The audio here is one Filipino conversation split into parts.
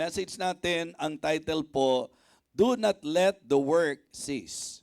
message natin, ang title po, Do Not Let the Work Cease.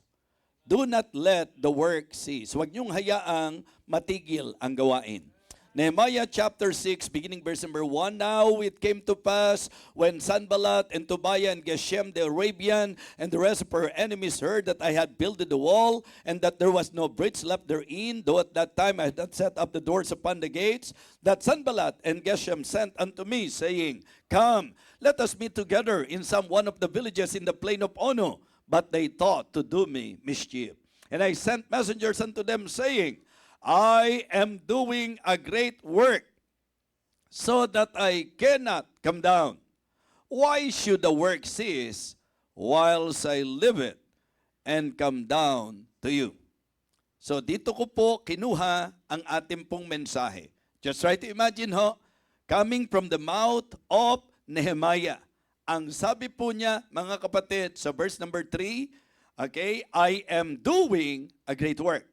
Do not let the work cease. Huwag niyong hayaang matigil ang gawain. Nehemiah chapter 6, beginning verse number 1. Now it came to pass when Sanballat and Tobiah and Geshem the Arabian and the rest of her enemies heard that I had builded the wall and that there was no breach left therein, though at that time I had not set up the doors upon the gates, that Sanballat and Geshem sent unto me, saying, Come, let us meet together in some one of the villages in the plain of Ono. But they thought to do me mischief. And I sent messengers unto them, saying, I am doing a great work, so that I cannot come down. Why should the work cease whilst I live it and come down to you? So dito ko po kinuha ang ating pong mensahe. Just try to imagine coming from the mouth of Nehemiah. Ang sabi po niya, mga kapatid, sa verse number 3, okay, I am doing a great work,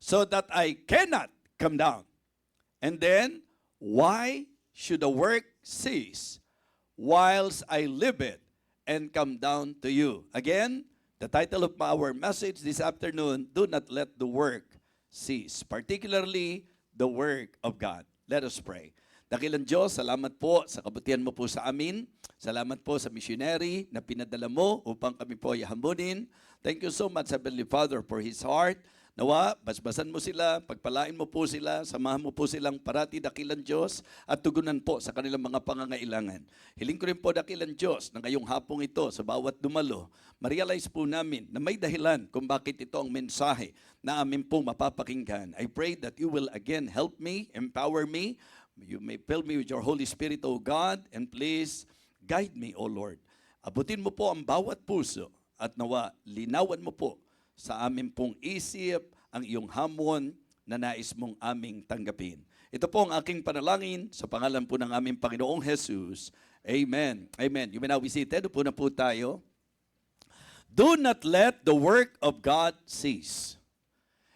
so that I cannot come down. And then, why should the work cease whilst I live it and come down to you? Again, the title of our message this afternoon, Do Not Let the Work Cease, particularly the work of God. Let us pray. Dakilang Diyos, salamat po sa kabutihan mo po sa amin. Salamat po sa missionary na pinadala mo upang kami po ay hambunin. Thank you so much, Heavenly Father, for his heart. Nawa, basbasan mo sila, pagpalain mo po sila, samahan mo po silang parati, dakilang Diyos, at tugunan po sa kanilang mga pangangailangan. Hiling ko rin po, dakilang Diyos, na ngayong hapong ito, sa bawat dumalo, ma-realize po namin na may dahilan kung bakit ito ang mensahe na amin po mapapakinggan. I pray that you will again help me, empower me. You may fill me with your Holy Spirit, O God, and please guide me, O Lord. Abutin mo po ang bawat puso at nawa, linawan mo po sa amin pong isip ang iyong hamon na nais mong aming tanggapin. Ito po ang aking panalangin sa pangalan po ng aming Panginoong Jesus. Amen. Amen. You may now be seated. Upo na po tayo. Do not let the work of God cease.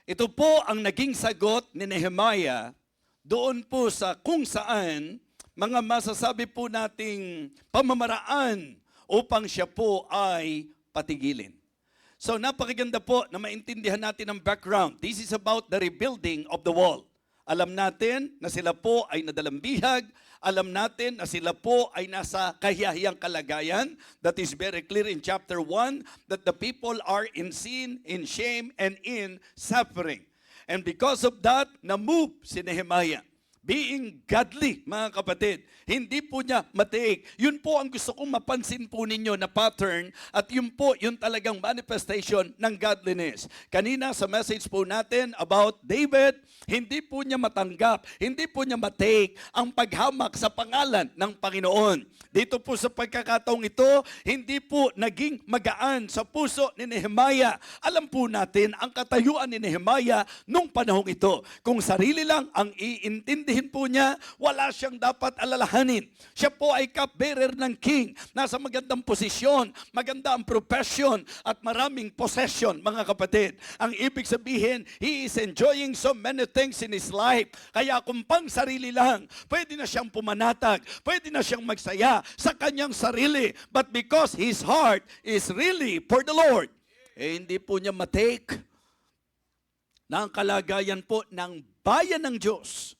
Ito po ang naging sagot ni Nehemiah doon po sa kung saan mga masasabi po nating pamamaraan upang siya po ay patigilin. So napakaganda po na maintindihan natin ang background. This is about the rebuilding of the wall. Alam natin na sila po ay nadalambihag. Alam natin na sila po ay nasa kahiyahiyang kalagayan. That is very clear in chapter 1, that the people are in sin, in shame, and in suffering. And because of that, na-move si Nehemiah. Being godly, mga kapatid, hindi po niya matiik. Yun po ang gusto kong mapansin po ninyo na pattern at yun po yung talagang manifestation ng godliness. Kanina sa message po natin about David, hindi po niya matanggap, hindi po niya matiik ang paghamak sa pangalan ng Panginoon. Dito po sa pagkakataong ito, hindi po naging magaan sa puso ni Nehemiah. Alam po natin ang katayuan ni Nehemiah nung panahong ito. Kung sarili lang ang iintindihin po niya, wala siyang dapat alalahanin. Siya po ay cupbearer ng king. Nasa magandang posisyon, maganda ang profession at maraming possession, mga kapatid. Ang ibig sabihin, he is enjoying so many things in his life. Kaya kung pang sarili lang, pwede na siyang pumanatag, pwede na siyang magsaya sa kanyang sarili. But because his heart is really for the Lord, hindi po niya matake na ang kalagayan po ng bayan ng Diyos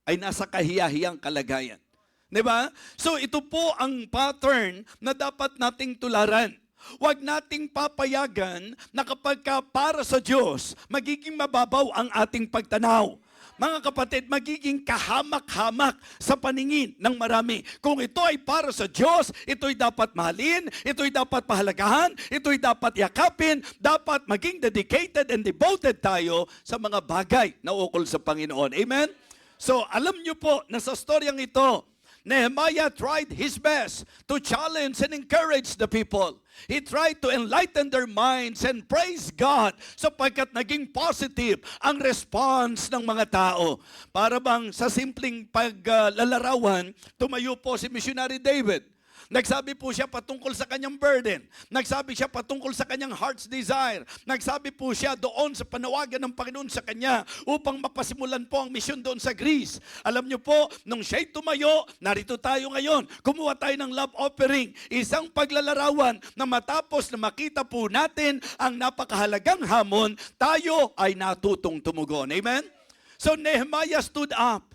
ay nasa kahiyahiyang kalagayan. Diba? So ito po ang pattern na dapat nating tularan. Huwag nating papayagan na kapag para sa Diyos, magiging mababaw ang ating pagtanaw. Mga kapatid, magiging kahamak-hamak sa paningin ng marami. Kung ito ay para sa Diyos, ito'y dapat mahalin, ito'y dapat pahalagahan, ito'y dapat yakapin, dapat maging dedicated and devoted tayo sa mga bagay na ukol sa Panginoon. Amen? So, alam niyo po na sa storyang ito, Nehemiah tried his best to challenge and encourage the people. He tried to enlighten their minds and praise God sapagkat naging positive ang response ng mga tao. Para bang sa simpleng paglalarawan, tumayo po si Missionary David. Nagsabi po siya patungkol sa kanyang burden. Nagsabi siya patungkol sa kanyang heart's desire. Nagsabi po siya doon sa panawagan ng Panginoon sa kanya upang mapasimulan po ang misyon doon sa Greece. Alam niyo po, nung siya'y tumayo, narito tayo ngayon. Kumuha tayo ng love offering. Isang paglalarawan na matapos na makita po natin ang napakahalagang hamon, tayo ay natutong tumugon. Amen? So Nehemiah stood up.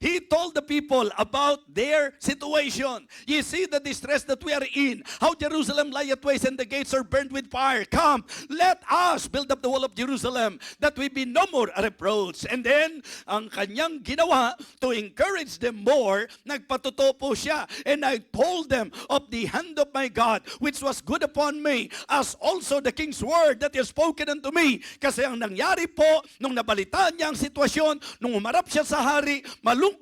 He told the people about their situation. You see the distress that we are in. How Jerusalem lieth waste and the gates are burned with fire. Come, let us build up the wall of Jerusalem that we be no more a reproach. And then, ang kanyang ginawa to encourage them more, nagpatuto po siya. And I told them of the hand of my God, which was good upon me, as also the king's word that is spoken unto me. Kasi ang nangyari po, nung nabalitaan niya ang sitwasyon, nung umarap siya sa hari, malungkot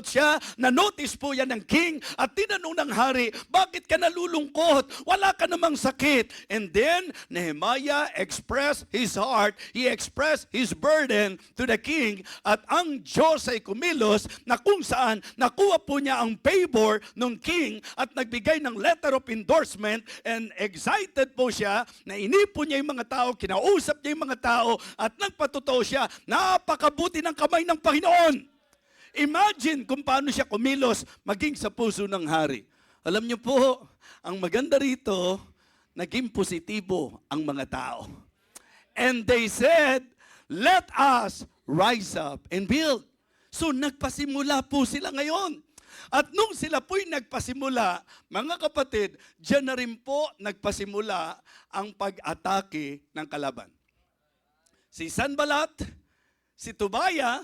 siya, na-notice po yan ng king at tinanong ng hari, bakit ka nalulungkot? Wala ka namang sakit. And then, Nehemiah expressed his heart, he expressed his burden to the king at ang Diyos ay kumilos na kung saan nakuha po niya ang favor ng king at nagbigay ng letter of endorsement and excited po siya na inipon niya yung mga tao, kinausap niya yung mga tao at nagpatotoo siya, napakabuti ng kamay ng Panginoon. Imagine kung paano siya kumilos maging sa puso ng hari. Alam niyo po, ang maganda rito, naging positibo ang mga tao. And they said, let us rise up and build. So nagpasimula po sila ngayon. At nung sila po'y nagpasimula, mga kapatid, diyan na rin po nagpasimula ang pag-atake ng kalaban. Si Sanballat, si Tobiah,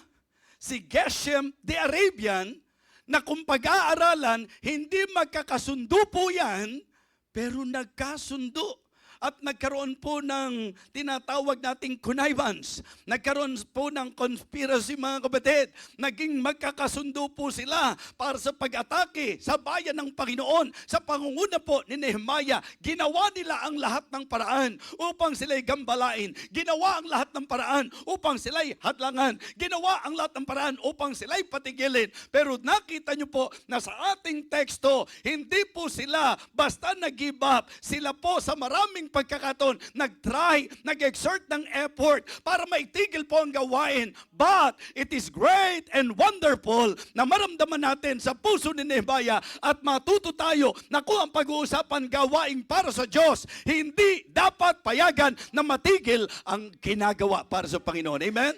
si Geshem the Arabian, na kung pag-aaralan, hindi magkakasundo po yan, pero nagkasundo. At nagkaroon po ng tinatawag nating connivance. Nagkaroon po ng conspiracy, mga kapatid. Naging magkakasundo po sila para sa pag-atake sa bayan ng Panginoon. Sa pangunguna po ni Nehemiah, ginawa nila ang lahat ng paraan upang sila'y gambalain. Ginawa ang lahat ng paraan upang sila'y hadlangan. Ginawa ang lahat ng paraan upang sila'y patigilin. Pero nakita nyo po na sa ating teksto, hindi po sila basta nag-give up. Sila po sa maraming pagkakataon, nag-try, nag-exert ng effort para maitigil po ang gawain. But it is great and wonderful na maramdaman natin sa puso ni Nehemiah at matuto tayo na kung ang pag-uusapan gawain para sa Diyos, hindi dapat payagan na matigil ang ginagawa para sa Panginoon. Amen?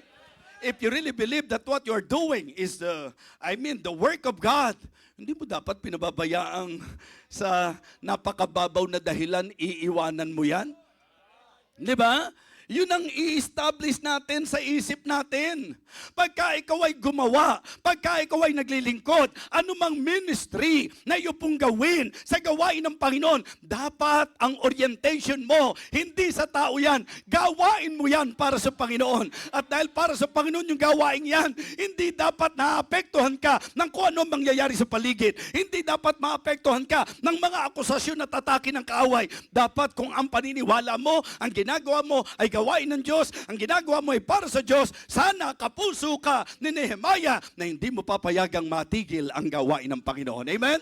If you really believe that what you're doing is the work of God, hindi mo dapat pinababayaang sa napakababaw na dahilan, iiwanan mo yan. Di ba? Yun ang i-establish natin sa isip natin. Pagka ikaw ay gumawa, pagka ikaw ay naglilingkod, anumang ministry na iyo pong gawin sa gawain ng Panginoon, dapat ang orientation mo, hindi sa tao yan, gawain mo yan para sa Panginoon. At dahil para sa Panginoon yung gawain yan, hindi dapat naapektuhan ka ng kung ano mangyayari sa paligid. Hindi dapat maapektuhan ka ng mga akusasyon na tatake ng kaaway. Dapat kung ang paniniwala mo, ang ginagawa mo ay gawain ng Diyos, ang ginagawa mo ay para sa Diyos, sana kapuso ka ni Nehemiah na hindi mo papayagang matigil ang gawain ng Panginoon. Amen?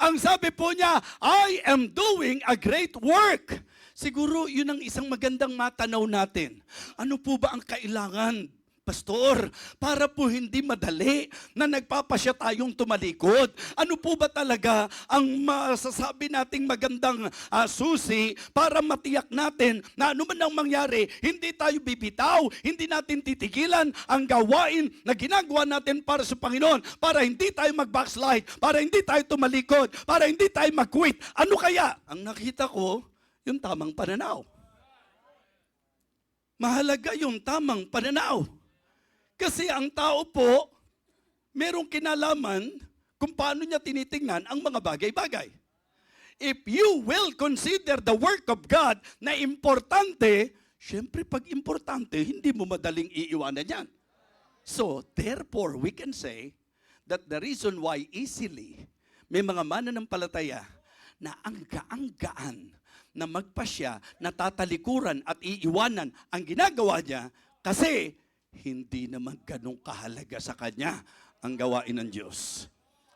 Ang sabi po niya, I am doing a great work. Siguro yun ang isang magandang matanaw natin. Ano po ba ang kailangan, Pastor, para po hindi madali na nagpapasya tayong tumalikod? Ano po ba talaga ang masasabi nating magandang susi para matiyak natin na anuman ang mangyari, hindi tayo bibitaw, hindi natin titigilan ang gawain na ginagawa natin para sa Panginoon, para hindi tayo mag-backslide, para hindi tayo tumalikod, para hindi tayo mag-quit. Ano kaya? Ang nakita ko, yung tamang pananaw. Mahalaga yung tamang pananaw. Kasi ang tao po, merong kinalaman kung paano niya tinitingnan ang mga bagay-bagay. If you will consider the work of God na importante, syempre pag importante, hindi mo madaling iiwanan yan. So, therefore, we can say that the reason why easily may mga mananampalataya na ang gaan na magpasya, na tatalikuran at iiwanan ang ginagawa niya kasi hindi naman ganun kahalaga sa kanya ang gawain ng Diyos.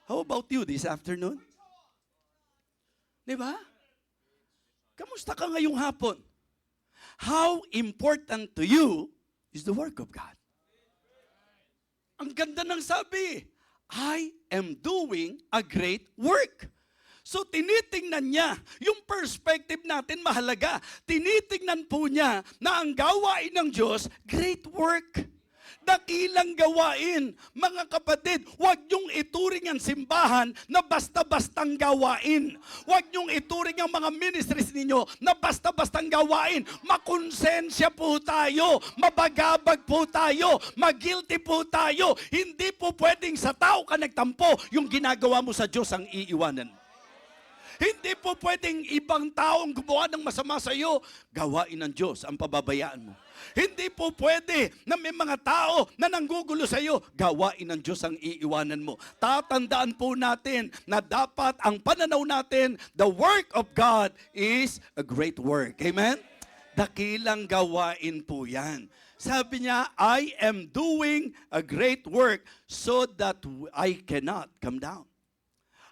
How about you this afternoon? Di ba? Kamusta ka ngayong hapon? How important to you is the work of God? Ang ganda ng sabi, I am doing a great work. So tinitingnan niya, yung perspective natin mahalaga. Tinitingnan po niya na ang gawain ng Diyos, great work. Dakilang gawain. Mga kapatid, huwag niyong ituring ang simbahan na basta-bastang gawain. Huwag niyong ituring ang mga ministries ninyo na basta-bastang gawain. Makonsensya po tayo, mabagabag po tayo, mag-guilty po tayo. Hindi po pwedeng sa tao ka nagtampo, yung ginagawa mo sa Diyos ang iiwanan. Hindi po pwedeng ibang taong gumawa ng masama sa iyo, gawain ng Diyos ang pababayaan mo. Hindi po pwede na may mga tao na nanggugulo sa iyo, gawain ng Diyos ang iiwanan mo. Tatandaan po natin na dapat ang pananaw natin, the work of God is a great work. Amen? Dakilang gawain po yan. Sabi niya, I am doing a great work so that I cannot come down.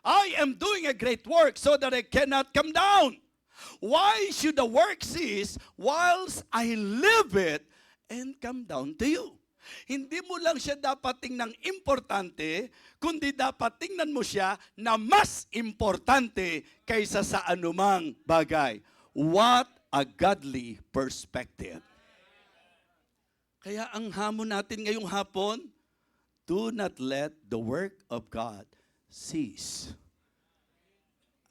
I am doing a great work so that I cannot come down. Why should the work cease whilst I live it and come down to you? Hindi mo lang siya dapat tingnan importante, kundi dapat tingnan mo siya na mas importante kaysa sa anumang bagay. What a godly perspective. Kaya ang hamon natin ngayong hapon, do not let the work of God cease.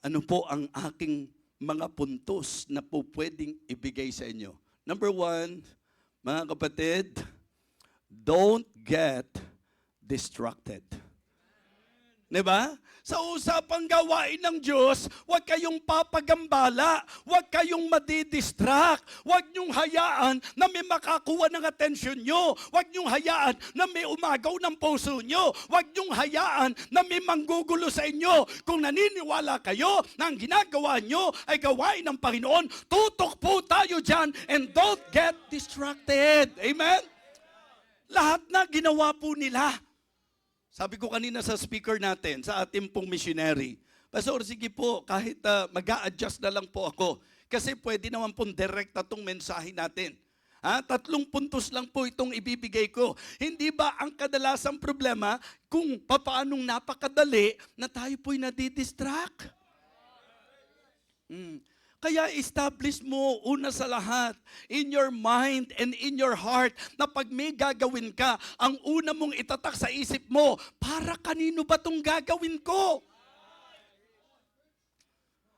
Ano po ang aking mga puntos na po pwedeng ibigay sa inyo? Number 1, mga kapatid, don't get distracted. Diba? Sa usapang gawain ng Diyos, huwag kayong papagambala, huwag kayong madidistract, huwag niyong hayaan na may makakuha ng atensyon nyo, huwag niyong hayaan na may umagaw ng puso nyo, huwag niyong hayaan na may manggugulo sa inyo. Kung naniniwala kayo na ang ginagawa nyo ay gawain ng Panginoon, tutok po tayo dyan and don't get distracted. Amen? Lahat na ginawa po nila. Sabi ko kanina sa speaker natin, sa ating pong missionary, Pastor, sige po, kahit mag-a-adjust na lang po ako. Kasi pwede naman pong direkta itong mensahe natin. 3 puntos lang po itong ibibigay ko. Hindi ba ang kadalasang problema kung papaanong napakadali na tayo po'y nadidistract? Kaya establish mo una sa lahat in your mind and in your heart na pag may gagawin ka, ang una mong itatak sa isip mo, para kanino ba itong gagawin ko?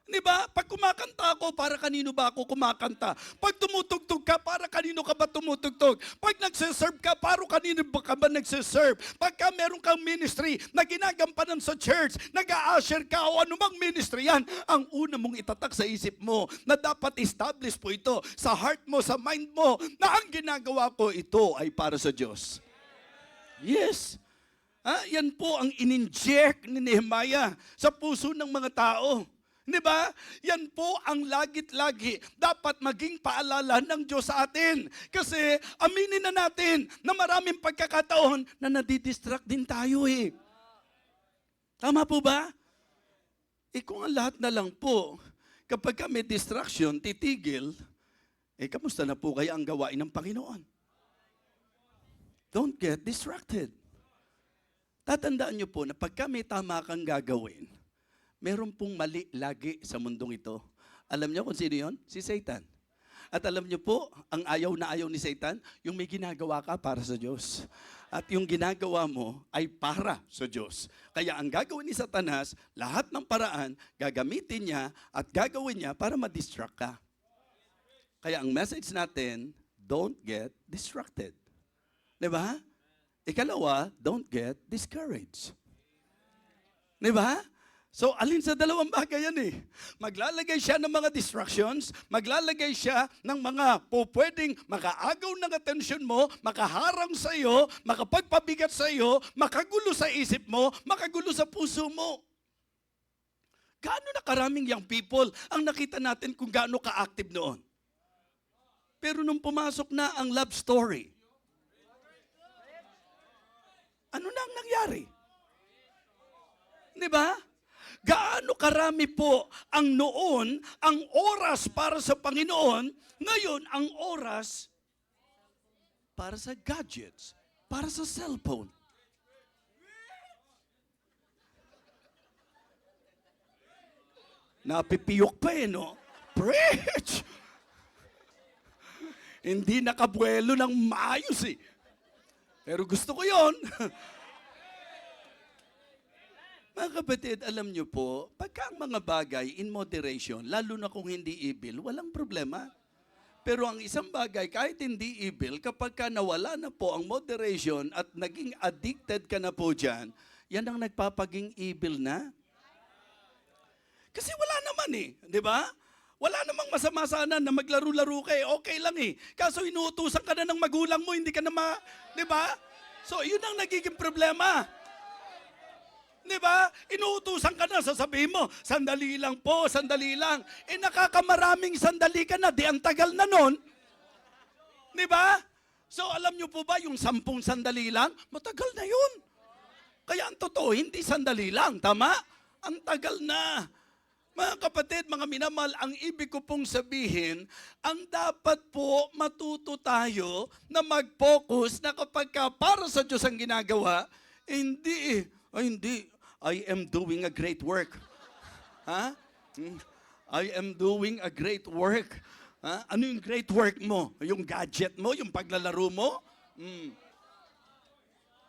Di ba? Pag kumakanta ako, para kanino ba ako kumakanta? Pag tumutugtog ka, para kanino ka ba tumutugtog? Pag nagsiserve ka, para kanino ba ka ba nagsiserve? Pagka meron kang ministry na ginagampanan sa church, nag-a-usher ka o anumang ministry yan, ang una mong itatak sa isip mo na dapat establish po ito sa heart mo, sa mind mo, na ang ginagawa ko ito ay para sa Diyos. Yes. Yan po ang in-inject ni Nehemiah sa puso ng mga tao. Di ba? Yan po ang lagit-lagi dapat maging paalala ng Diyos sa atin. Kasi aminin na natin na maraming pagkakataon na nadidistract din tayo eh. Tama po ba? Kung ang lahat na lang po, kapag may distraction, titigil, kamusta na po kaya ang gawain ng Panginoon? Don't get distracted. Tatandaan niyo po na pagka may tama kang gagawin, meron pong mali lagi sa mundong ito. Alam niyo kung sino yun? Si Satan. At alam niyo po, ang ayaw na ayaw ni Satan, yung may ginagawa ka para sa Diyos. At yung ginagawa mo ay para sa Diyos. Kaya ang gagawin ni Satanas, lahat ng paraan, gagamitin niya at gagawin niya para ma-distract ka. Kaya ang message natin, don't get distracted. Diba? Ikalawa, don't get discouraged. Diba? So, alin sa dalawang bagay yan eh. Maglalagay siya ng mga distractions, maglalagay siya ng mga pwedeng makaagaw ng atensyon mo, makaharang sa iyo, makapagpabigat sa iyo, makagulo sa isip mo, makagulo sa puso mo. Gaano na karaming young people ang nakita natin kung gaano ka-active noon? Pero nung pumasok na ang love story, ano na ang nangyari? Di ba? gaano karami po ang noon, ang oras para sa Panginoon, ngayon ang oras para sa gadgets, para sa cellphone. Napipiyok pa no? Preach! Hindi nakabuelo ng maayos Pero gusto ko yon. Mga kapatid, alam nyo po, pagka ang mga bagay in moderation, lalo na kung hindi evil, walang problema. Pero ang isang bagay, kahit hindi evil, kapag ka nawala na po ang moderation at naging addicted ka na po dyan, yan ang nagpapaging evil na. Kasi wala naman di ba? Wala namang masama sana na maglaro-laro ka okay lang Kaso inuutusan ka na ng magulang mo, hindi ka na di ba? So, yun ang nagiging problema. Di ba? Inuutusan ka na, sasabihin mo, sandali lang po, sandali lang. Nakakamaraming sandali ka na, di ang tagal na nun. Di ba? So, alam nyo po ba, yung 10 sandali lang, matagal na yun. Kaya ang totoo, hindi sandali lang, tama? Ang tagal na. Mga kapatid, mga minamahal, ang ibig ko pong sabihin, ang dapat po matuto tayo na mag-focus na kapag ka para sa Diyos ang ginagawa, hindi hindi. I am doing a great work. Ha? I am doing a great work. Ha? Ano yung great work mo? Yung gadget mo? Yung paglalaro mo?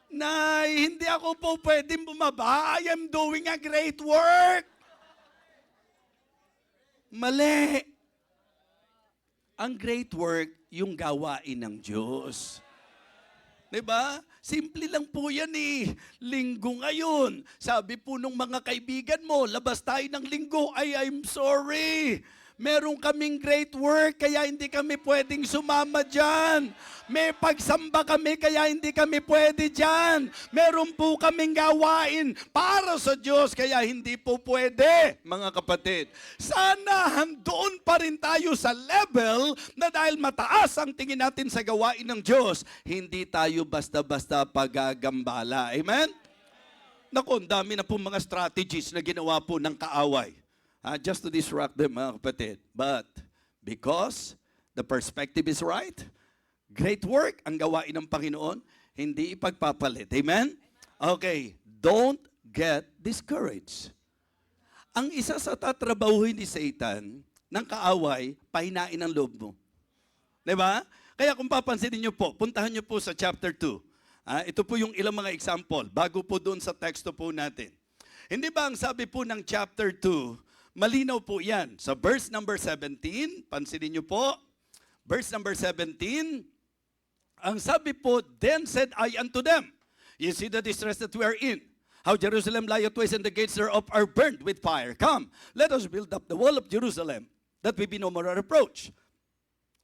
Nay, hindi ako po pwedeng bumaba. I am doing a great work. Mali. Ang great work, yung gawain ng Diyos. Diba? Simple lang po yan Linggo ngayon. Sabi po nung mga kaibigan mo, labas tayo ng linggo. I'm sorry. Meron kaming great work, kaya hindi kami pwedeng sumama dyan. May pagsamba kami, kaya hindi kami pwede dyan. Meron po kaming gawain para sa Diyos, kaya hindi po pwede, mga kapatid. Sana doon pa rin tayo sa level na dahil mataas ang tingin natin sa gawain ng Diyos, hindi tayo basta-basta pagagambala. Amen? Naku, ang dami na po mga strategies na ginawa po ng kaaway. Just to disrupt them, mga kapatid. But because the perspective is right, great work ang gawain ng Panginoon, hindi ipagpapalit. Amen? Okay, don't get discouraged. Ang isa sa tatrabahuhin ni Satan ng kaaway, pahinain ang loob mo. Diba? Kaya kung papansinin nyo po, puntahan nyo po sa chapter 2. Ito po yung ilang mga example, bago po doon sa teksto po natin. Hindi ba ang sabi po ng chapter 2, malinaw po yan. Sa verse number 17, pansinin nyo po, verse number 17, ang sabi po, then said I unto them, you see the distress that we are in, how Jerusalem lieth waste and the gates thereof are burned with fire. Come, let us build up the wall of Jerusalem, that we be no more a reproach.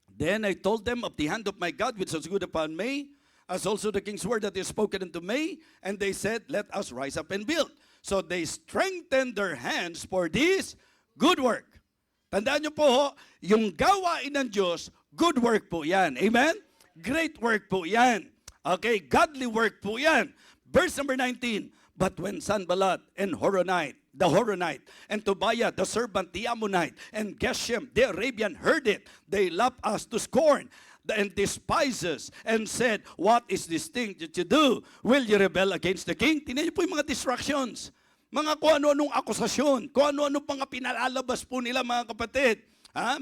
Then I told them of the hand of my God which was good upon me, as also the king's word that is spoken unto me, and they said, let us rise up and build. So they strengthened their hands for this good work. Tandaan nyo po, yung gawain ng Diyos, good work po yan. Amen? Great work po yan. Okay, godly work po yan. Verse number 19, but when Sanballat and Horonite, the Horonite, and Tobiah, the servant, the Ammonite, and Geshem, the Arabian, heard it, they laughed us to scorn and despises and said, what is this thing that you do? Will you rebel against the king? Tingnan niyo po yung mga distractions. Mga kung ano-anong akusasyon, kung ano-ano mga pinalalabas po nila, mga kapatid.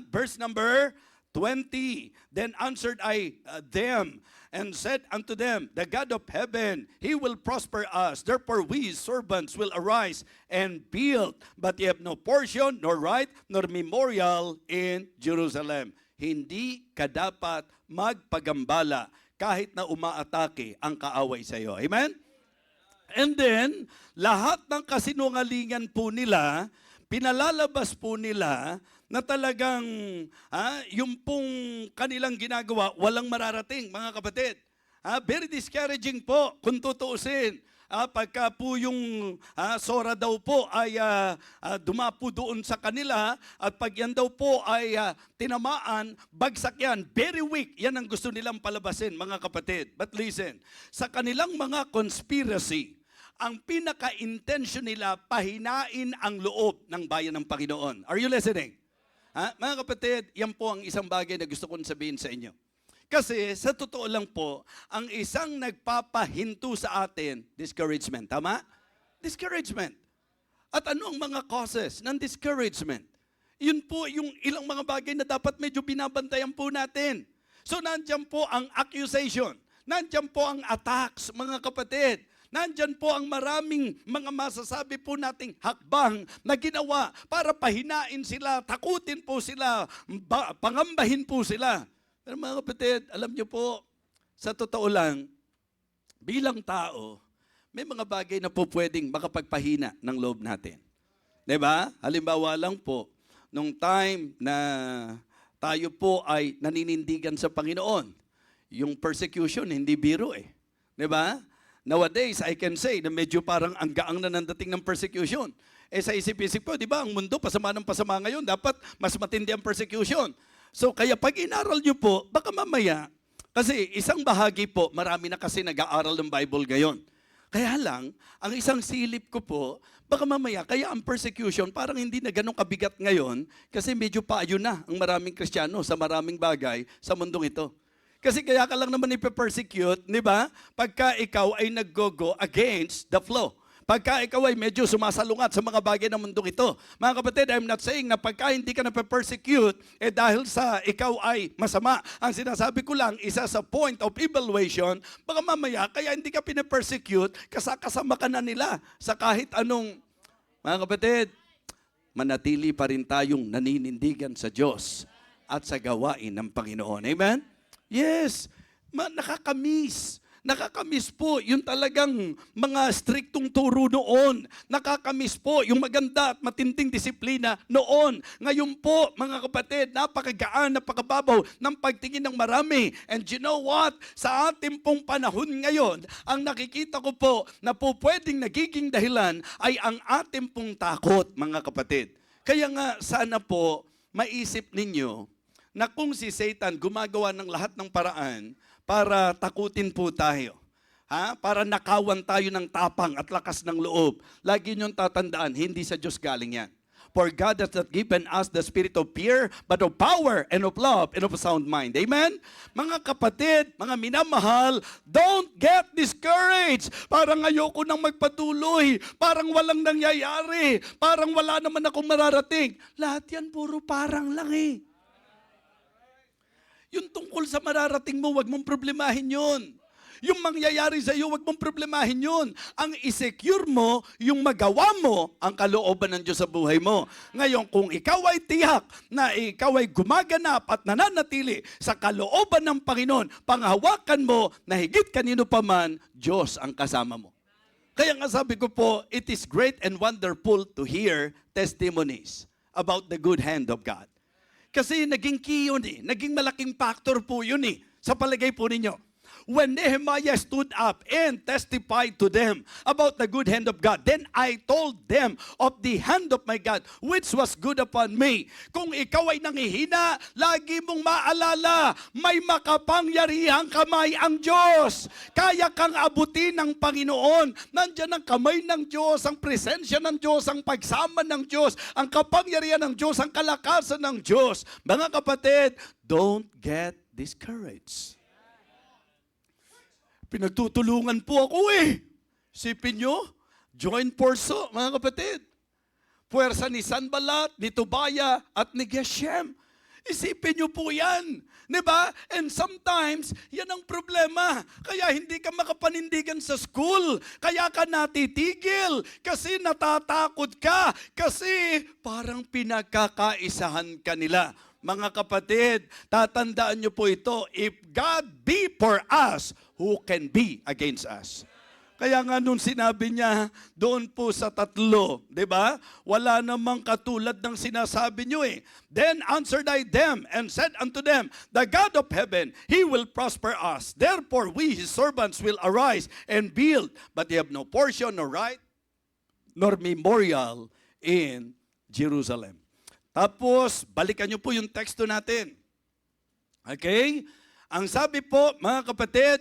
Verse number 20, then answered I them and said unto them, the God of heaven, he will prosper us. Therefore we, his servants, will arise and build. But ye have no portion, nor right, nor memorial in Jerusalem. Hindi ka dapat magpagambala kahit na umaatake ang kaaway sa iyo. Amen? And then, lahat ng kasinungalingan po nila, pinalalabas po nila na talagang yung pong kanilang ginagawa, walang mararating, mga kapatid. Very discouraging po kung tutuusin. Pagka po yung Sora daw po ay dumapo doon sa kanila at pag yan daw po ay tinamaan, bagsak yan, very weak. Yan ang gusto nilang palabasin, mga kapatid. But listen, sa kanilang mga conspiracy, ang pinaka-intention nila, pahinain ang loob ng bayan ng Panginoon. Are you listening? Ha? Mga kapatid, yan po ang isang bagay na gusto kong sabihin sa inyo. Kasi sa totoo lang po, ang isang nagpapahinto sa atin, discouragement. Tama? Discouragement. At ano ang mga causes ng discouragement? Yun po yung ilang mga bagay na dapat medyo binabantayan po natin. So nandiyan po ang accusation. Nandiyan po ang attacks, mga kapatid. Nandiyan po ang maraming mga masasabi po nating hakbang na ginawa para pahinain sila, takutin po sila, pangambahin po sila. Pero mga kapatid, alam niyo po, sa totoo lang, bilang tao, may mga bagay na po pwedeng makapagpahina ng loob natin. 'Di ba? Halimbawa lang po, nung time na tayo po ay naninindigan sa Panginoon, yung persecution, hindi biro eh. 'Di ba? Nowadays, I can say na medyo parang ang gaang na nandating ng persecution. Sa isip-isip po, 'di ba, ang mundo pasama ng pasama ngayon, dapat mas matindi ang persecution. So kaya pag inaral niyo po, baka mamaya, kasi isang bahagi po, marami na kasi nag-aaral ng Bible ngayon. Kaya lang, ang isang silip ko po, baka mamaya, kaya ang persecution parang hindi na ganun kabigat ngayon kasi medyo paayo na ang maraming Kristiyano sa maraming bagay sa mundong ito. Kasi kaya ka lang naman ipe-persecute, di ba? Pagka ikaw ay nag-go against the flow. Pagka ikaw ay medyo sumasalungat sa mga bagay ng mundong ito. Mga kapatid, I'm not saying na pagka hindi ka na-persecute, dahil sa ikaw ay masama. Ang sinasabi ko lang, isa sa point of evaluation, baka mamaya, kaya hindi ka pina-persecute, kasama ka na nila sa kahit anong, mga kapatid, manatili pa rin tayong naninindigan sa Diyos at sa gawain ng Panginoon. Amen? Yes, nakakamiss. Nakakamiss po yung talagang mga striktong turo noon. Nakakamiss po yung maganda at matinding disiplina noon. Ngayon po, mga kapatid, napakagaan, napakababaw ng pagtingin ng marami. And you know what? Sa ating pong panahon ngayon, ang nakikita ko po na po pwedeng nagiging dahilan ay ang ating pong takot, mga kapatid. Kaya nga, sana po, maisip ninyo na kung si Satan gumagawa ng lahat ng paraan para takutin po tayo, para nakawan tayo ng tapang at lakas ng loob, lagi niyong tatandaan, hindi sa Diyos galing yan. For God has not given us the spirit of fear, but of power and of love and of a sound mind. Amen? Mga kapatid, mga minamahal, don't get discouraged. Parang ayoko nang magpatuloy. Parang walang nangyayari. Parang wala naman akong mararating. Lahat yan puro parang lang eh. Yung tungkol sa mararating mo, wag mong problemahin yun. Yung mangyayari sa iyo, wag mong problemahin yun. Ang isecure mo, yung magawa mo, ang kalooban ng Diyos sa buhay mo. Ngayon, kung ikaw ay tiyak na ikaw ay gumaganap at nananatili sa kalooban ng Panginoon, panghawakan mo na higit kanino pa man, Diyos ang kasama mo. Kaya nga sabi ko po, it is great and wonderful to hear testimonies about the good hand of God. Kasi naging key yun eh. Naging malaking factor po yun eh. Sa palagay po ninyo. When Nehemiah stood up and testified to them about the good hand of God, then I told them of the hand of my God, which was good upon me. Kung ikaw ay nangihina, lagi mong maalala, may makapangyarihang kamay ang Diyos. Kaya kang abutin ng Panginoon. Nandiyan ang kamay ng Diyos, ang presensya ng Diyos, ang pagsama ng Diyos, ang kapangyarihan ng Diyos, ang kalakasan ng Diyos. Mga kapatid, don't get discouraged. Pinagtutulungan po ako eh. Sipin nyo, join force, mga kapatid. Puwersa ni Sanballat, ni Tobaya, at ni Geshem. Isipin nyo po yan. Diba? And sometimes, yan ang problema. Kaya hindi ka makapanindigan sa school. Kaya ka natitigil. Kasi natatakot ka. Kasi parang pinagkakaisahan ka nila. Mga kapatid, tatandaan nyo po ito, if God be for us, who can be against us? Kaya nga nung sinabi niya doon po sa 3, di ba? Wala namang katulad ng sinasabi nyo eh. Then answered I them and said unto them, the God of heaven, He will prosper us. Therefore we, His servants, will arise and build. But they have no portion, nor right, nor memorial in Jerusalem. Tapos, balikan nyo po yung teksto natin. Okay? Ang sabi po, mga kapatid,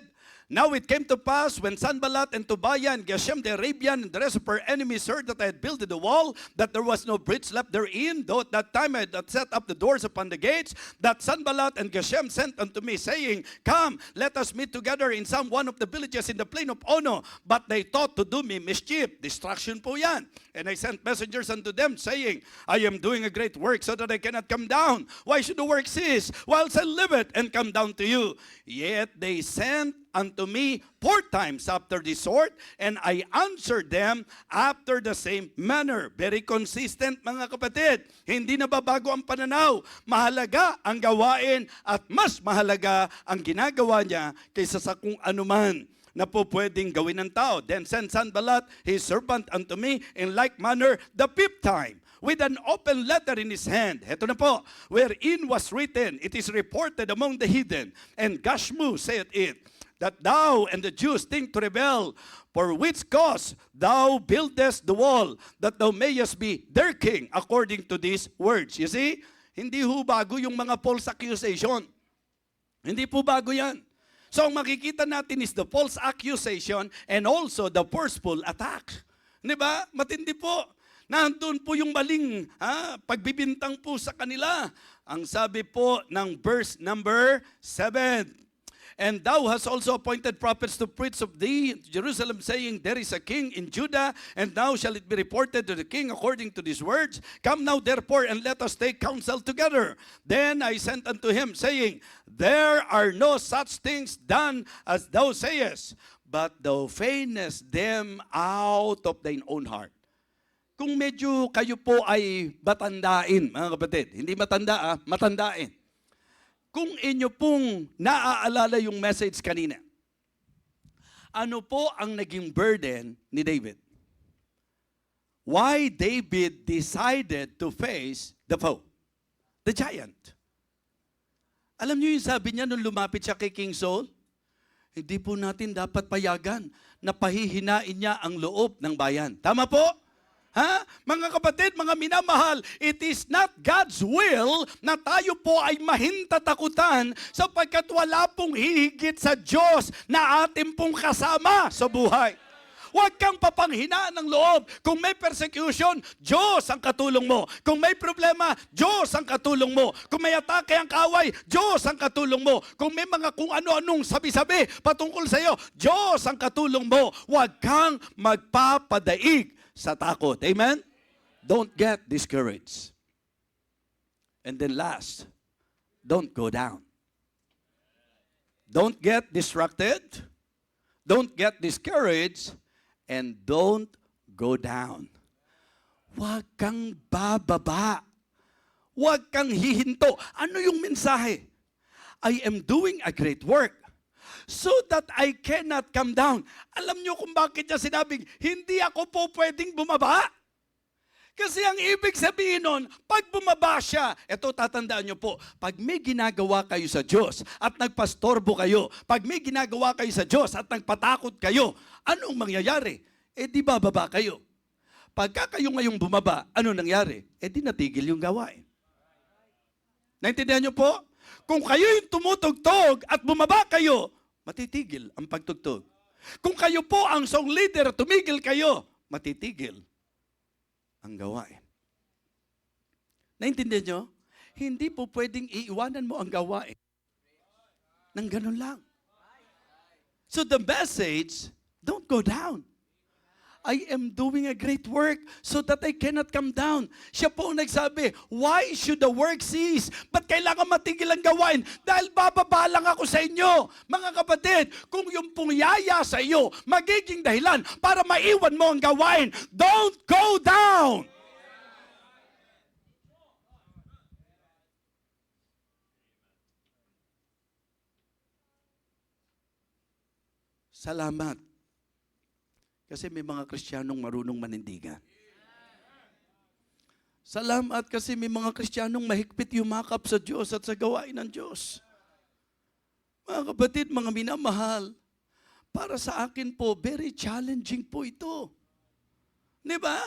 Now it came to pass when Sanballat and Tobiah and Geshem the Arabian and the rest of our enemies heard that I had built the wall, that there was no bridge left therein, though at that time I had set up the doors upon the gates, that Sanballat and Geshem sent unto me, saying, Come, let us meet together in some one of the villages in the plain of Ono. But they thought to do me mischief. Destruction po yan. And I sent messengers unto them, saying, I am doing a great work so that I cannot come down. Why should the work cease, whilst I live it, and come down to you? Yet they sent unto me 4 times after this sort, and I answered them after the same manner. Very consistent, mga kapatid. Hindi nababago ang pananaw. Mahalaga ang gawain at mas mahalaga ang ginagawa niya kaysa sa kung anuman na po pwedeng gawin ng tao. Then sent Sanballat his servant unto me in like manner the 5th time, with an open letter in his hand. Heto na po, wherein was written, it is reported among the heathen, and Gashmu saith it, that thou and the Jews think to rebel, for which cause thou buildest the wall, that thou mayest be their king, according to these words. You see, hindi ho bago yung mga false accusation. Hindi po bago yan. So ang makikita natin is the false accusation and also the forceful attack. Di ba? Matindi po. Nandun po yung maling pagbibintang po sa kanila. Ang sabi po ng verse number 7. And thou hast also appointed prophets to preach of thee, Jerusalem, saying, There is a king in Judah, and now shall it be reported to the king according to these words. Come now therefore, and let us take counsel together. Then I sent unto him, saying, There are no such things done as thou sayest, but thou feignest them out of thine own heart. Kung medyo kayo po ay matandain, mga kapatid, hindi matanda, matandain. Kung inyo pong naaalala yung message kanina, ano po ang naging burden ni David? Why David decided to face the foe, the giant. Alam niyo yung sabi niya nung lumapit siya kay King Saul? Hindi po natin dapat payagan na pahihinain niya ang loob ng bayan. Tama po? Ha? Mga kapatid, mga minamahal, it is not God's will na tayo po ay mahintatakutan sapagkat wala pong hihigit sa Diyos na ating pong kasama sa buhay. Huwag kang papanghinaan ng loob. Kung may persecution, Diyos ang katulong mo. Kung may problema, Diyos ang katulong mo. Kung may atake ang kaaway, Diyos ang katulong mo. Kung may mga kung ano-anong sabi-sabi patungkol sa iyo, Diyos ang katulong mo. Huwag kang magpapadaig sa takot. Amen? Don't get discouraged. And then last, don't go down. Don't get distracted. Don't get discouraged. And don't go down. Huwag kang bababa. Huwag kang hihinto. Ano yung mensahe? I am doing a great work so that I cannot come down. Alam niyo kung bakit niya sinabing, hindi ako po pwedeng bumaba? Kasi ang ibig sabihin nun, pag bumaba siya, eto tatandaan niyo po, pag may ginagawa kayo sa Diyos at nagpastorbo kayo, pag may ginagawa kayo sa Diyos at nagpatakot kayo, anong mangyayari? Eh di bababa kayo. Pagka kayo ngayong bumaba, ano nangyari? Eh di natigil yung gawain. Naintindihan niyo po? Kung kayo yung tumutugtog at bumaba kayo, matitigil ang pagtugtog. Kung kayo po ang song leader, tumigil kayo, matitigil ang gawain. Naintindihan nyo? Hindi po pwedeng iiwanan mo ang gawain nang ganun lang. So the message, don't go down. I am doing a great work so that I cannot come down. Siya po ang nagsabi, why should the work cease? Ba't kailangan matigil ang gawain? Dahil bababa lang ako sa inyo. Mga kapatid, kung yung pong yaya sa iyo, magiging dahilan para maiwan mo ang gawain, don't go down! Salamat. Kasi may mga Kristiyanong marunong manindigan. Salamat kasi may mga Kristiyanong mahigpit yumakap sa Diyos at sa gawain ng Diyos. Mga kapatid, mga minamahal, para sa akin po, very challenging po ito. Di ba?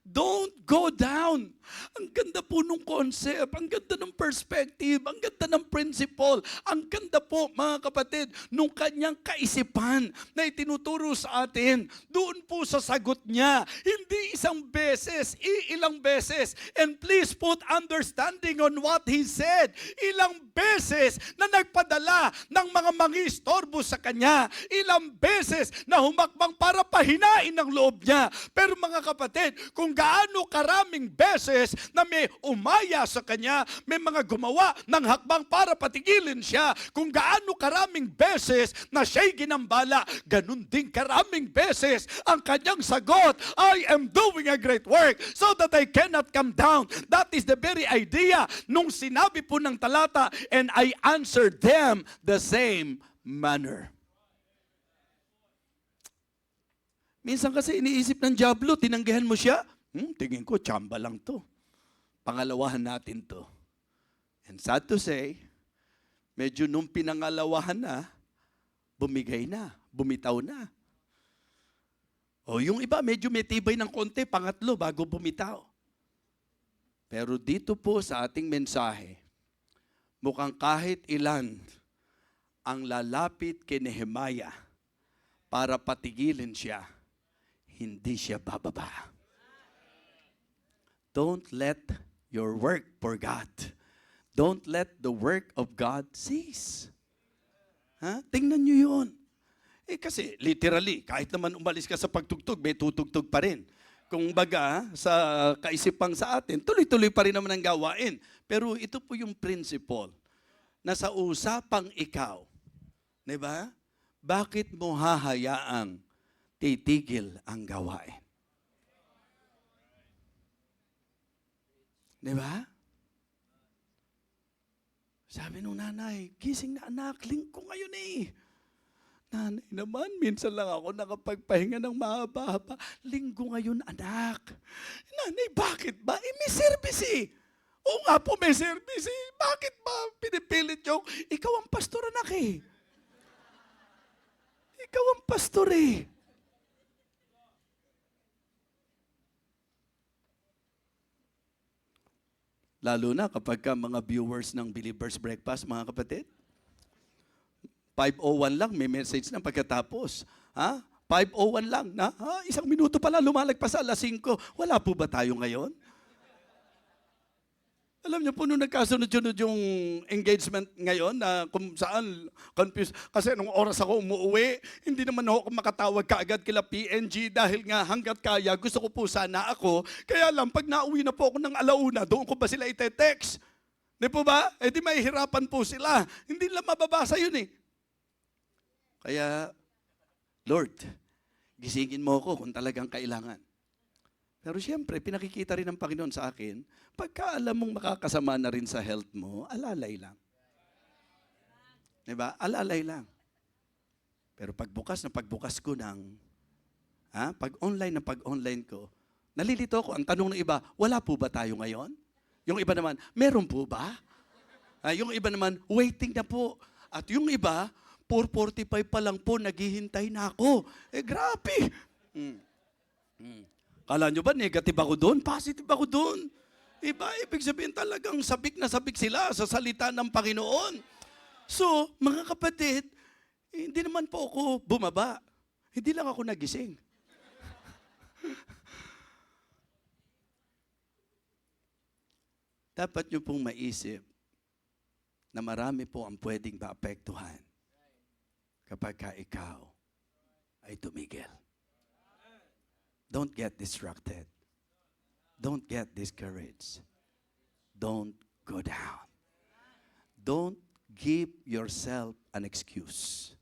Don't go down. Ang ganda po ng concept, ang ganda ng perspective, ang ganda ng principle, ang ganda po mga kapatid, nung kanyang kaisipan na itinuturo sa atin. Doon po sa sagot niya, hindi isang beses, ilang beses. And please put understanding on what he said. Ilang beses na nagpadala ng mga mangistorbo sa kanya. Ilang beses na humakbang para pahinain ang loob niya. Pero mga kapatid, kung gaano karaming beses na may umaya sa kanya, may mga gumawa ng hakbang para patigilin siya, kung gaano karaming beses na siya'y ginambala, ganun din karaming beses ang kanyang sagot, I am doing a great work so that I cannot come down. That is the very idea nung sinabi po ng talata, and I answered them the same manner. Minsan kasi iniisip ng dyablo, tinanggihan mo siya, tingin ko, tsamba lang to. Pangalawahan natin to. And sad to say, medyo nung pinangalawahan na, bumigay na, bumitaw na. O yung iba, medyo may tibay ng konti, pangatlo, bago bumitaw. Pero dito po sa ating mensahe, mukhang kahit ilan ang lalapit kay Nehemiah para patigilin siya, hindi siya bababa. Don't let your work for God. Don't let the work of God cease. Ha? Tingnan nyo yun. Kasi literally, kahit naman umalis ka sa pagtugtog, may tutugtog pa rin. Kung baga, sa kaisipang sa atin, tuloy-tuloy pa rin naman ang gawain. Pero ito po yung principle na sa usapang ikaw, di ba? Bakit mo hahayaang titigil ang gawain? Di ba? Sabi nung nanay, gising na anak, linggo ngayon eh. Nanay naman, minsan lang ako nakapagpahinga ng mahaba-haba. Linggo ngayon anak. Nanay, bakit ba? May service eh. Oo nga po, may service eh. Bakit ba pinipilit yung, ikaw ang pastor anak eh. Ikaw ang pastor eh. Lalo na kapag ka mga viewers ng Believer's Breakfast, mga kapatid. 5:01 lang, may message na pagkatapos. Ha? 5:01 lang na, isang minuto pala, lumalagpas sa 5:00. Wala po ba tayo ngayon? Alam niyo po, nung nagkasunod-sunod yung engagement ngayon, na kung saan, confused. Kasi nung oras ako umuwi, hindi naman ako makatawag kaagad kila PNG dahil nga hanggat kaya, gusto ko po sana ako. Kaya lang, pag nauwi na po ako ng alauna, doon ko ba sila ite-text? Di po ba? Di mahihirapan po sila. Hindi lang mababasa yun eh. Kaya, Lord, gisingin mo ako kung talagang kailangan. Pero siyempre, pinakikita rin ng Panginoon sa akin, pagka alam mong makakasama na rin sa health mo, alalay lang. Diba? Alalay lang. Pero pagbukas ko ng, pag-online ko, nalilito ko, ang tanong ng iba, wala po ba tayo ngayon? Yung iba naman, meron po ba? Yung iba naman, waiting na po. At yung iba, 4:45 pa lang po, naghihintay na ako. Grabe! Kala nyo ba negative ako doon? Positive ako doon. Iba, ibig sabihin talagang sabik na sabik sila sa salita ng Panginoon. So, mga kapatid, hindi naman po ako bumaba. Hindi lang ako nagising. Dapat nyo pong maisip na marami po ang pwedeng maapektuhan kapag ka ikaw ay tumigil. Don't get distracted. Don't get discouraged. Don't go down. Don't give yourself an excuse.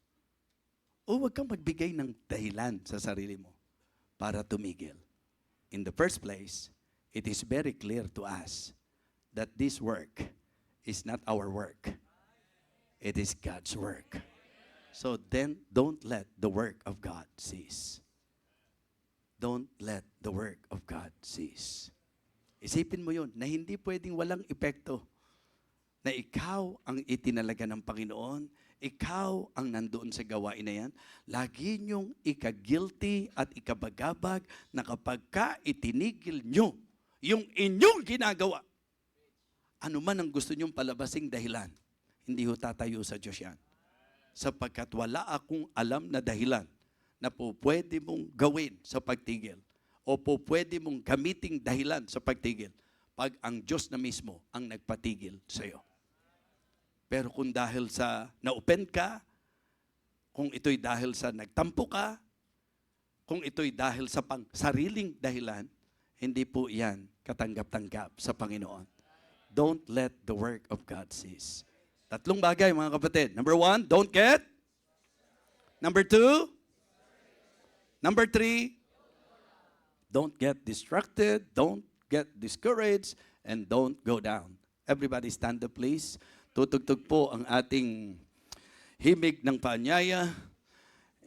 O huwag kang magbigay ng dahilan sa sarili mo para tumigil. In the first place, it is very clear to us that this work is not our work. It is God's work. So then, don't let the work of God cease. Don't let the work of God cease. Isipin mo yun, na hindi pwedeng walang epekto. Na ikaw ang itinalaga ng Panginoon, ikaw ang nandoon sa gawain na yan, lagi niyong ika-guilty at ikabagabag na kapag ka itinigil nyo yung inyong ginagawa, ano man ang gusto niyong palabasing dahilan, hindi ho tatayo sa Diyos yan. Sapagkat wala akong alam na dahilan na po pwede mong gawin sa pagtigil o po pwede mong gamiting dahilan sa pagtigil pag ang Diyos na mismo ang nagpatigil sa iyo. Pero kung dahil sa na-offend ka, kung ito'y dahil sa nagtampo ka, kung ito'y dahil sa sariling dahilan, hindi po yan katanggap-tanggap sa Panginoon. Don't let the work of God cease. 3 bagay, mga kapatid. Number 1, don't get. Number 2, number 3, don't get distracted, don't get discouraged, and don't go down. Everybody stand up, please. Tutugtog po ang ating himig ng paanyaya.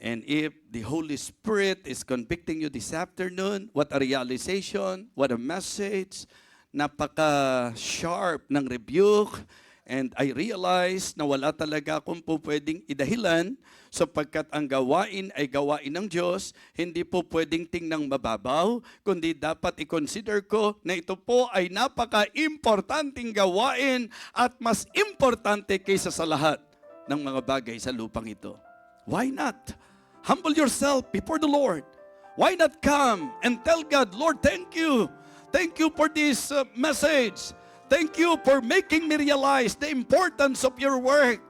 And if the Holy Spirit is convicting you this afternoon, what a realization, what a message, napaka-sharp ng rebuke. And I realize na wala talaga akong po pwedeng idahilan sapagkat ang gawain ay gawain ng Diyos, hindi po pwedeng tingnang mababaw, kundi dapat i-consider ko na ito po ay napaka-importanting gawain at mas importante kaysa sa lahat ng mga bagay sa lupang ito. Why not? Humble yourself before the Lord. Why not come and tell God, Lord, thank you. Thank you for this message. Thank you for making me realize the importance of your work.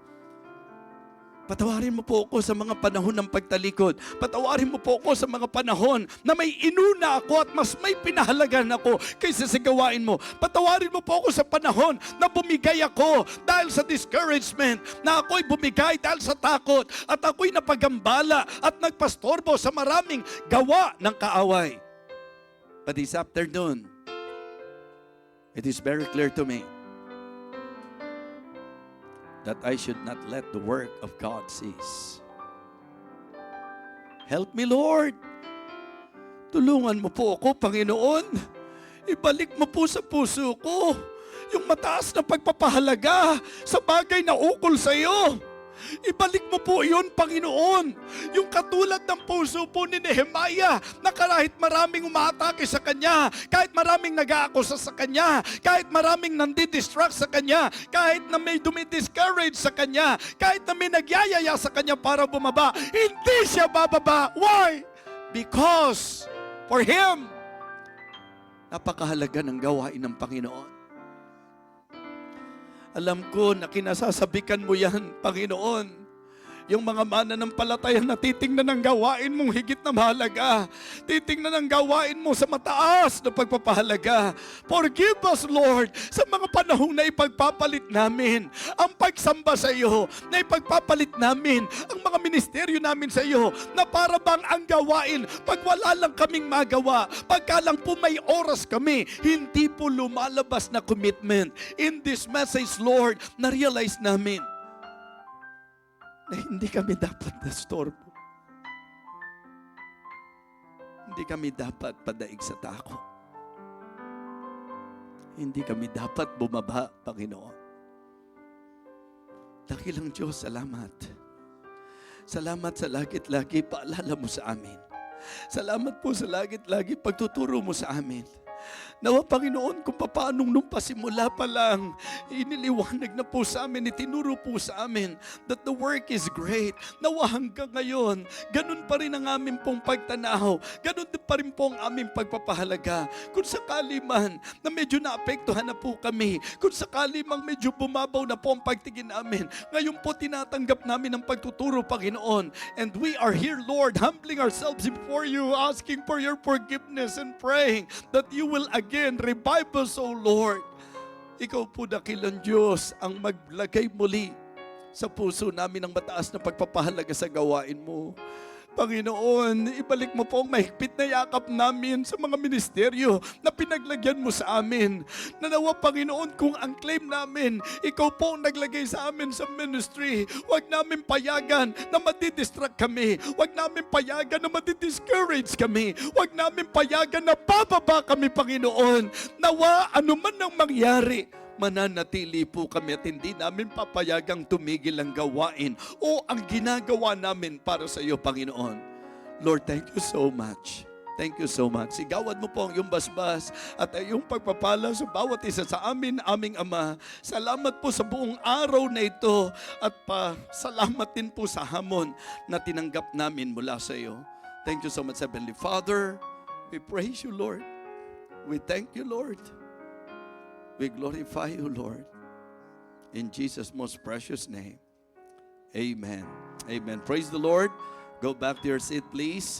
Patawarin mo po ako sa mga panahon ng pagtalikod. Patawarin mo po ako sa mga panahon na may inuna ako at mas may pinahalagan ako kaysa sa gawain mo. Patawarin mo po ako sa panahon na bumigay ako dahil sa discouragement, na ako'y bumigay dahil sa takot, at ako'y napagambala at nagpastorbo sa maraming gawa ng kaaway. But this afternoon, it is very clear to me that I should not let the work of God cease. Help me, Lord. Tulungan mo po ako, Panginoon. Ibalik mo po sa puso ko yung mataas na pagpapahalaga sa bagay na ukol sa iyo. Ibalik mo po yun, Panginoon. Yung katulad ng puso po ni Nehemiah na kahit maraming umaatake sa kanya, kahit maraming nag-aakusa sa kanya, kahit maraming nandidistract sa kanya, kahit na may dumidiscourage sa kanya, kahit na may nagyayaya sa kanya para bumaba, hindi siya bababa. Why? Because for him, napakahalaga ng gawain ng Panginoon. Alam ko na kinasasabikan mo yan, Panginoon. Yung mga mananampalataya na titingnan ng gawain mong higit na mahalaga. Titingnan ng gawain mo sa mataas na pagpapahalaga. Forgive us, Lord, sa mga panahong na ipagpapalit namin ang pagsamba sa iyo, na ipagpapalit namin ang mga ministeryo namin sa iyo, na para bang ang gawain, pag wala lang kaming magawa, pagka lang po may oras kami, hindi po lumalabas na commitment. In this message, Lord, na-realize namin na hindi kami dapat nastorbo. Hindi kami dapat padaig sa takot. Hindi kami dapat bumaba, Panginoon. Dakilang Diyos, salamat. Salamat sa lagit-lagi paalala mo sa amin. Salamat po sa lagit-lagi pagtuturo mo sa amin. Nawa, Panginoon, kung paano nung pasimula pa lang, iniliwanag na po sa amin, itinuro po sa amin that the work is great. Nawa hanggang ngayon, ganun pa rin ang aming pong pagtanaw. Ganun din pa rin po ang aming pagpapahalaga. Kung sakali man na medyo naapektuhan na po kami, kung sakali mang medyo bumabaw na po ang pagtingin namin, ngayon po tinatanggap namin ang pagtuturo, Panginoon. And we are here, Lord, humbling ourselves before you, asking for your forgiveness and praying that you will again revive us, O Lord. Ikaw po, dakilang Diyos, ang maglagay muli sa puso namin ang mataas na pagpapahalaga sa gawain mo. Panginoon, ibalik mo po ang mahigpit na yakap namin sa mga ministeryo na pinaglagyan mo sa amin. Nanawa, Panginoon, kung ang claim namin, ikaw po ang naglagay sa amin sa ministry, huwag namin payagan na madidistract kami. Huwag namin payagan na madidiscourage kami. Huwag namin payagan na bababa kami, Panginoon. Nawa, anuman ang mangyari, mananatili po kami at hindi namin papayagang tumigil ang gawain o ang ginagawa namin para sa iyo, Panginoon. Lord, thank you so much. Thank you so much. Sigawan mo po ang iyong basbas at ang iyong pagpapala sa bawat isa sa amin, aming Ama. Salamat po sa buong araw na ito at salamat din po sa hamon na tinanggap namin mula sa iyo. Thank you so much, Heavenly Father. We praise you, Lord. We thank you, Lord. We glorify you, Lord. In Jesus' most precious name. Amen. Amen. Praise the Lord. Go back to your seat, please.